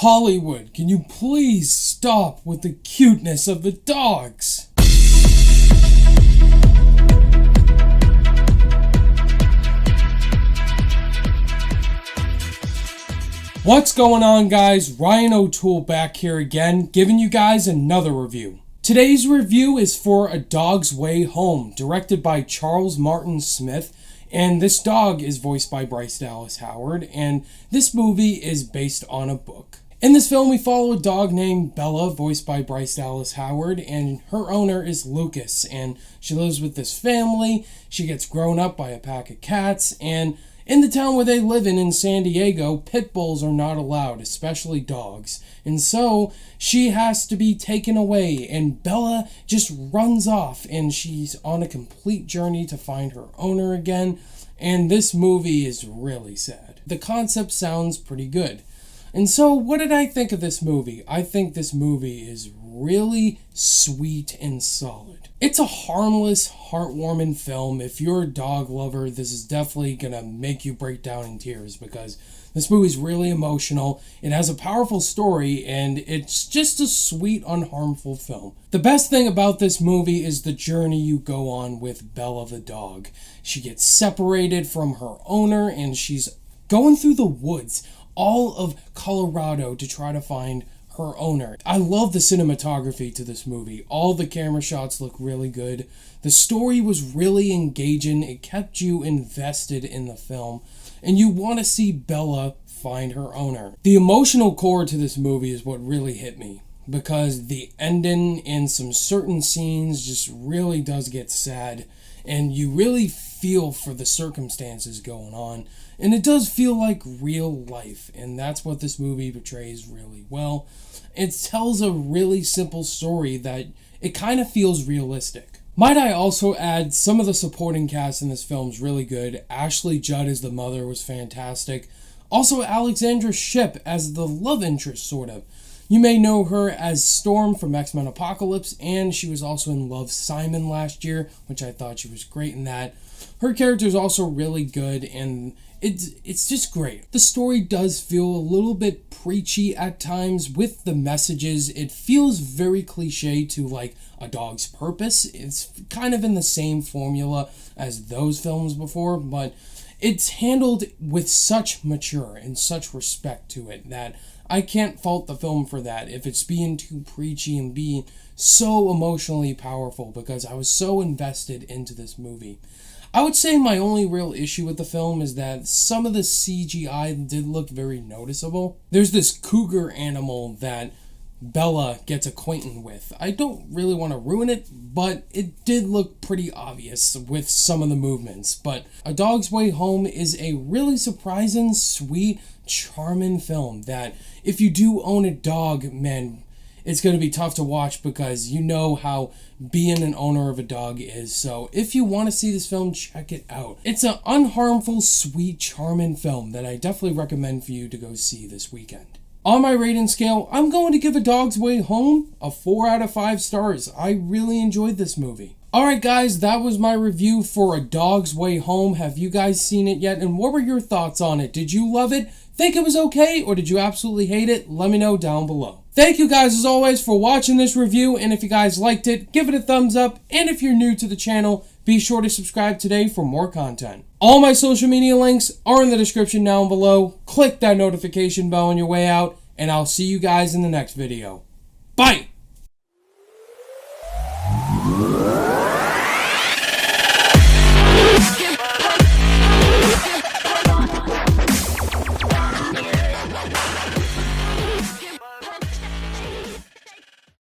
Hollywood, can you please stop with the cuteness of the dogs? What's going on, guys? Ryan O'Toole back here again, giving you guys another review. Today's review is for A Dog's Way Home, directed by Charles Martin Smith, and this dog is voiced by Bryce Dallas Howard, and this movie is based on a book. In this film, we follow a dog named Bella, voiced by Bryce Dallas Howard, and her owner is Lucas, and she lives with this family. She gets grown up by a pack of cats, and in the town where they live in San Diego, pit bulls are not allowed, especially dogs. And so she has to be taken away, and Bella just runs off, and she's on a complete journey to find her owner again. And this movie is really sad. The concept sounds pretty good. And so what did I think of this movie? I think this movie is really sweet and solid. It's a harmless, heartwarming film. If you're a dog lover, this is definitely gonna make you break down in tears because this movie is really emotional. It has a powerful story, and it's just a sweet, unharmful film. The best thing about this movie is the journey you go on with Bella the dog. She gets separated from her owner, and she's going through the woods, all of Colorado, to try to find her owner. I love the cinematography to this movie. All the camera shots look really good. The story was really engaging. It kept you invested in the film, and you want to see Bella find her owner. The emotional core to this movie is what really hit me, because the ending in some certain scenes just really does get sad, and you really feel for the circumstances going on, and it does feel like real life, and that's what this movie portrays really well. It tells a really simple story that it kind of feels realistic. Might I also add, some of the supporting cast in this film is really good. Ashley Judd as the mother was fantastic. Also Alexandra Shipp as the love interest, sort of. You may know her as Storm from X-Men Apocalypse, and she was also in Love, Simon last year, which I thought she was great in that. Her character is also really good, and it's just great. The story does feel a little bit preachy at times with the messages. It feels very cliche to like A Dog's Purpose. It's kind of in the same formula as those films before, but it's handled with such mature and such respect to it that I can't fault the film for that if it's being too preachy and being so emotionally powerful, because I was so invested into this movie. I would say my only real issue with the film is that some of the CGI did look very noticeable. There's this cougar animal that Bella gets acquainted with. I don't really want to ruin it, but it did look pretty obvious with some of the movements. But A Dog's Way Home is a really surprising, sweet, charming film that if you do own a dog, man, it's going to be tough to watch because you know how being an owner of a dog is. So if you want to see this film, check it out. It's an unharmful, sweet, charming film that I definitely recommend for you to go see this weekend. On my rating scale, I'm going to give A Dog's Way Home a 4 out of 5 stars. I really enjoyed this movie. Alright guys, that was my review for A Dog's Way Home. Have you guys seen it yet? And what were your thoughts on it? Did you love it? Think it was okay? Or did you absolutely hate it? Let me know down below. Thank you guys as always for watching this review, and if you guys liked it, give it a thumbs up, and if you're new to the channel, be sure to subscribe today for more content. All my social media links are in the description down below. Click that notification bell on your way out, and I'll see you guys in the next video. Bye!